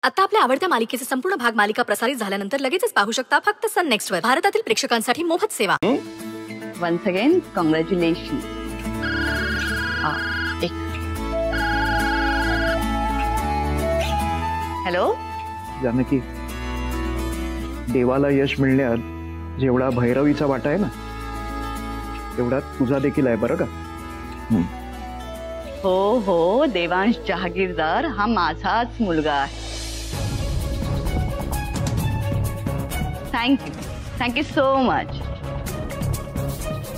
आता आपल्या आवडत्या मालिकेचे संपूर्ण भाग मालिका प्रसारित झाल्यानंतर लगेचच पाहू शकता फक्त सन नेक्स्ट वर. भारतातील प्रेक्षकांसाठी मोफत सेवा. Once again congratulation. Hello Janaki, देवाला यश मिळण्यात जेवढा भैरवीचा वाटा आहे ना, तेवढा तुझा देखील आहे बरं का. हो हो, देवांश जहागीरदार हा माझाच मुलगा आहे. Thank you so much.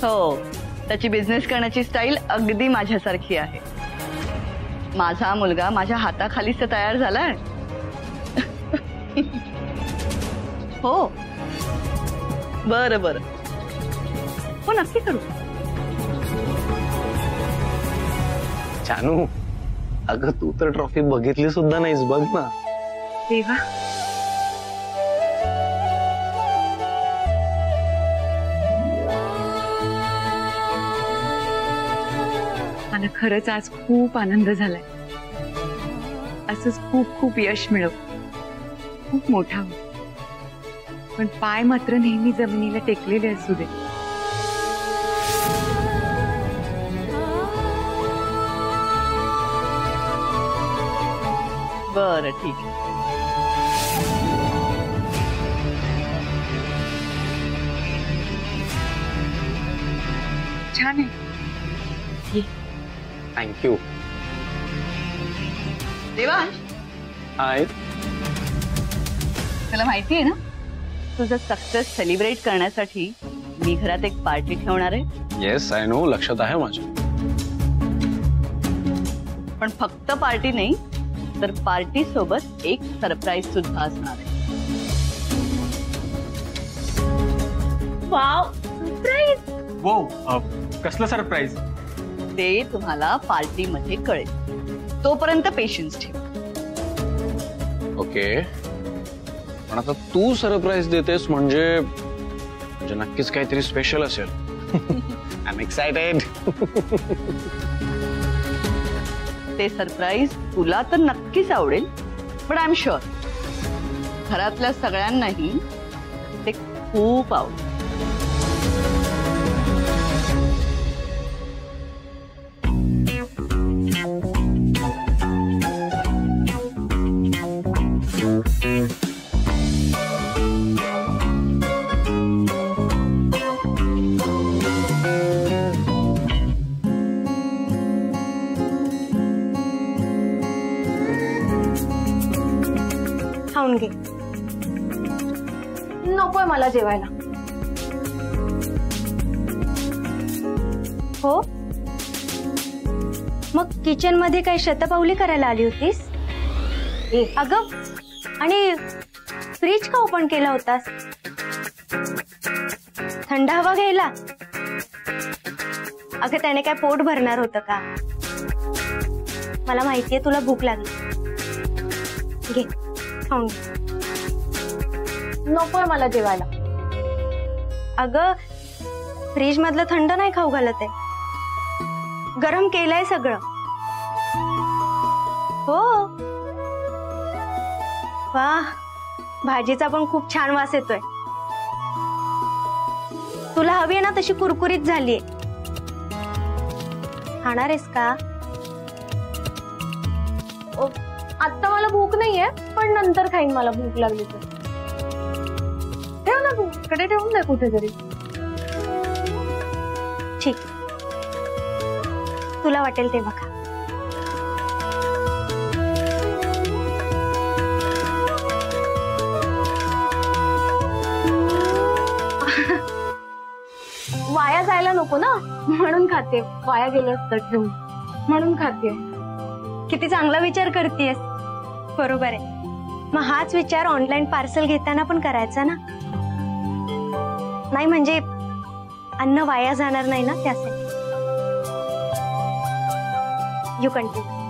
हो, त्याची बिझनेस करण्याची स्टाईल अगदी माझ्यासारखी आहे. माझा मुलगा माझ्या हाताखालीच तयार झालाय. हो बरं बरं, हो नक्की करू. जानू, अगं तू तर ट्रॉफी बघितली सुद्धा नाहीस, बघ ना. देवा, मला खरंच आज खूप आनंद झालाय. असंच खूप खूप यश मिळव, खूप मोठा हो, पण पाय मात्र नेहमी जमिनीला टेकलेले असू दे. बरं ठीक आहे. छान आहे. थँक्यू. देवांश, हाय. तुला माहिती आहे ना, तुझं सक्सेस सेलिब्रेट करण्यासाठी मी घरात एक पार्टी ठेवणार आहे. येस आय नो, लक्षात आहे माझ्या. पण फक्त पार्टी नाही, तर पार्टी सोबत एक सरप्राईज सुद्धा असणार आहे. Wow, surprise. वो, कसलं सरप्राईज? ते तुम्हाला पार्टी मध्ये कळेल. तोपर्यंत पेशन्स ठेव. ओके, पण आता तू सरप्राईज देतेस म्हणजे नक्कीच काहीतरी स्पेशल असेल. I am excited. ते सरप्राईज तुला तर नक्कीच आवडेल, पण आय एम शुअर घरातल्या सगळ्यांनाही ते खूप आवडेल. खाऊन घे. नकोय मला जेवायला. हो, मग किचन मध्ये काही शतपावली करायला आली होतीस? अगं, आणि फ्रीज का ओपन केला होतास? थंड हवा घ्यायला? अगं, त्याने काय पोट भरणार होतं का? मला माहितीये तुला भूक लागली. घे, खाऊन घे. नकोय मला जेवायला. अगं, फ्रीज मधलं थंड नाही खाऊ घालत आहे, गरम केलंय सगळं. हो. वाह, भाजीचा पण खूप छान वास येतोय. तुला हवी आहे ना तशी कुरकुरीत झालीये. खाणार आहेस का? आता मला भूक नाहीये, पण नंतर खाईन मला भूक लागली तर. ठेव ना तू, कडे ठेवून दे कुठेतरी. ठीक, तुला वाटेल तेव्हा खा. वाया जायला नको ना, म्हणून खाते. वाया गेलं असतं ठेवून, म्हणून खाते. किती चांगला विचार करतेस. बरोबर आहे. मग हाच विचार ऑनलाईन पार्सल घेताना पण करायचा ना. नाही म्हणजे अन्न वाया जाणार नाही ना, त्यासाठी. You continue.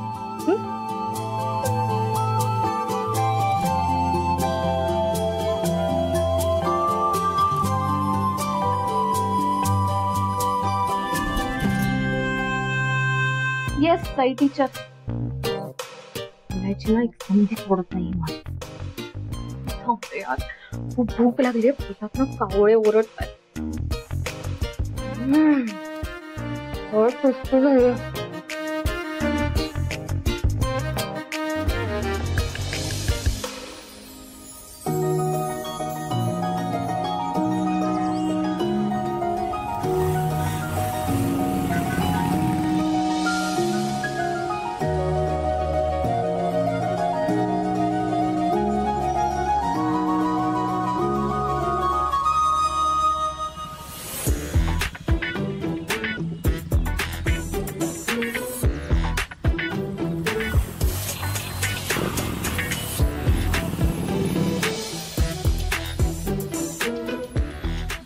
येस ताई टीचर. खायची ना एक संधी सोडत नाही मला. थांबते यार, खूप भूक लागली, पोटात ना कावळे ओरडतात. सुस्त झाली.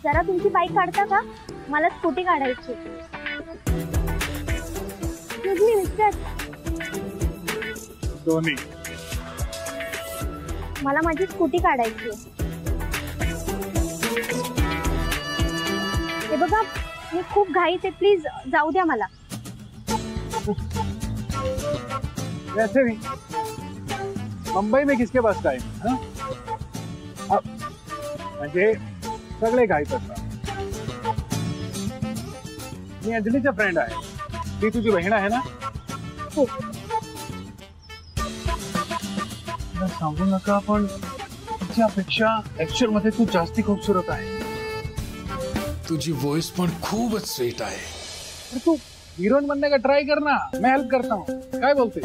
जरा तुमची बाईक काढता का? मला स्कूटी काढायची. मिस्टर दोन्ही मला माझी स्कूटी काढायची. हे बघा मी खूप घाईत आहे, प्लीज जाऊ द्या मला. वैसे भी मुंबई में किसके पास टाइम? म्हणजे सगळे घाईत असतात. मी अंजलीचा फ्रेंड आहे. ती तुझी बहीण आहे ना? हो. मला सांगू नका, पण तिच्यापेक्षा ऍक्च्युअल मध्ये तू जास्ती खूबसूरत आहे. तुझी वॉइस पण खूपच स्वीट आहे. तर तू हिरोइन बनने का ट्राई करना, मैं हेल्प करता हूँ. काय बोलते?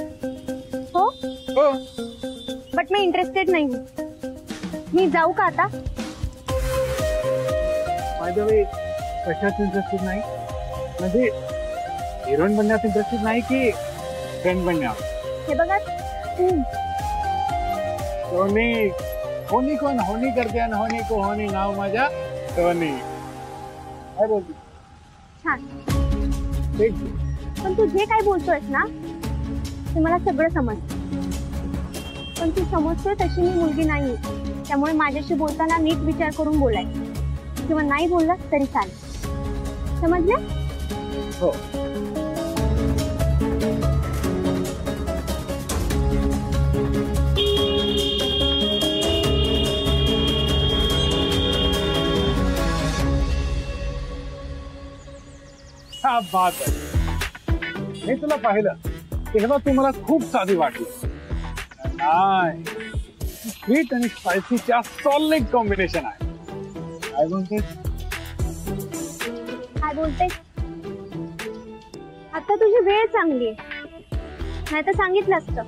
हो हो. बट मी इंटरेस्टेड नाही. मी जाऊ का आता? बाय द वे, कशात इंटरेस्टेड नाही? म्हणजे हिरोइन बनण्यात इंटरेस्टेड नाही की फ्रेंड बनण्यात? हे बघा होनी होनी कोण होनी करते आणि होनी को होनी नाव माझ्या होनी. काय बोलते? छान. ठीक. पण तू जे काय बोलतोयस ना ते मला सगळं समजतं. पण तू समजतोय तशी मी मुलगी नाही. त्यामुळे माझ्याशी बोलताना नीट विचार करून बोलायचं, किंवा नाही बोललास तरी चालेल. समजले? हो. क्या बात आहे. मी तुला पाहिलं तेव्हा तू मला खूप साधी वाटली. नाही, स्वीट आणि स्पायसीच्या सॉलिड कॉम्बिनेशन आहे. काय बोलते? काय बोलते? आता तुझी वेळ चांगली आहे, नाही तर सांगितलं असतं.